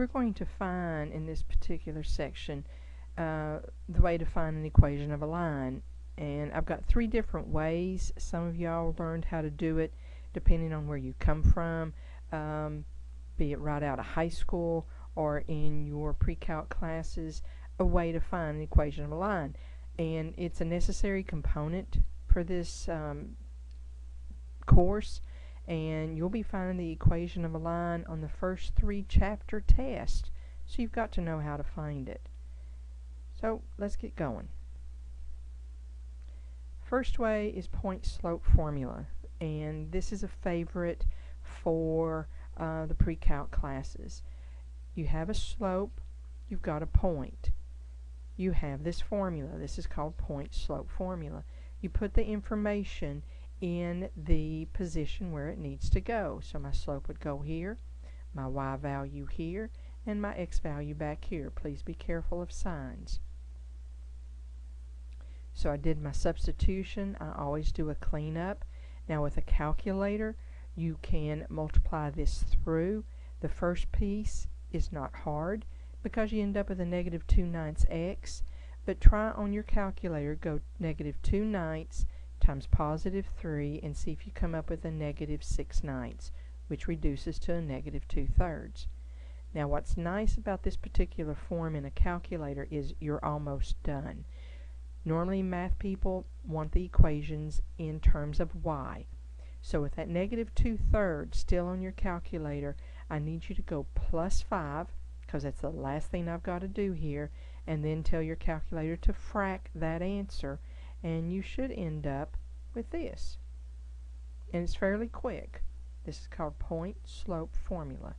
We're going to find in this particular section the way to find an equation of a line. And I've got 3 different ways. Some of y'all learned how to do it depending on where you come from, be it right out of high school or in your pre-calc classes, a way to find an equation of a line. And it's a necessary component for this course, and you'll be finding the equation of a line on the first 3 chapter test, so you've got to know how to find it. So let's get going. First way is point slope formula, and this is a favorite for the pre-calc classes. You have a slope, you've got a point. You have this formula. This is called point slope formula. You put the information in the position where it needs to go. So my slope would go here, my y value here, and my x value back here. Please be careful of signs. So I did my substitution. I always do a cleanup. Now with a calculator, you can multiply this through. The first piece is not hard because you end up with a negative 2/9 x, but try on your calculator, go negative 2/9 times positive 3 and see if you come up with a negative 6/9, which reduces to a negative 2/3. Now what's nice about this particular form in a calculator is you're almost done. Normally math people want the equations in terms of y. So with that negative 2/3 still on your calculator, I need you to go plus 5, because that's the last thing I've got to do here, and then tell your calculator to frac that answer, and you should end up with this. And it's fairly quick. This is called point slope formula.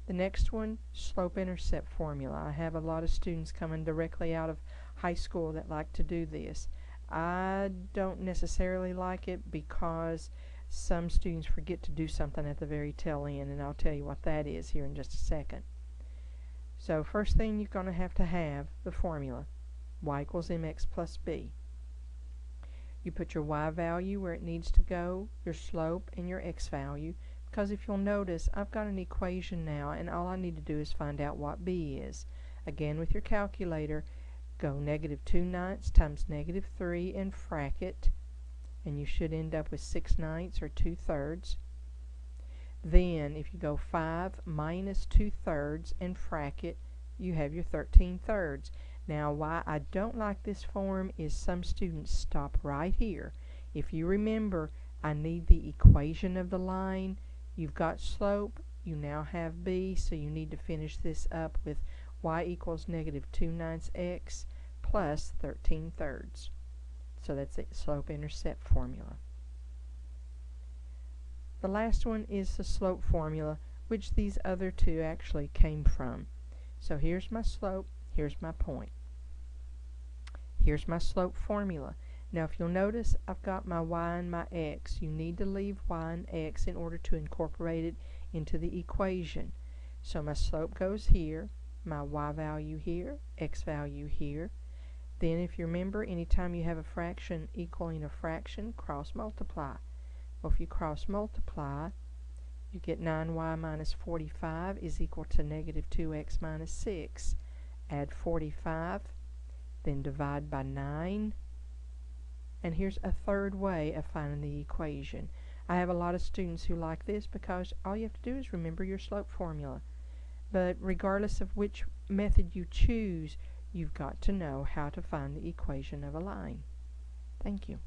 The next one, slope-intercept formula. I have a lot of students coming directly out of high school that like to do this. I don't necessarily like it because some students forget to do something at the very tail end, and I'll tell you what that is here in just a second. So first thing you're going to have the formula, y equals mx plus b. You put your y value where it needs to go, your slope, and your x value, because if you'll notice, I've got an equation now, and all I need to do is find out what b is. Again, with your calculator, go negative 2/9 times negative 3 and frac it, and you should end up with 6/9 or 2/3. Then, if you go 5 minus 2/3 and frac it, you have your 13/3. Now, why I don't like this form is some students stop right here. If you remember, I need the equation of the line. You've got slope, you now have b, so you need to finish this up with y equals negative 2/9 x plus 13/3. So that's the slope-intercept formula. The last one is the slope formula, which these other 2 actually came from. So here's my slope, here's my point. Here's my slope formula. Now if you'll notice, I've got my y and my x. You need to leave y and x in order to incorporate it into the equation. So my slope goes here, my y value here, x value here. Then if you remember, anytime you have a fraction equaling a fraction, cross multiply. Well, if you cross multiply, you get 9y minus 45 is equal to negative 2x minus 6. Add 45, then divide by 9. And here's a third way of finding the equation. I have a lot of students who like this because all you have to do is remember your slope formula. But regardless of which method you choose, you've got to know how to find the equation of a line. Thank you.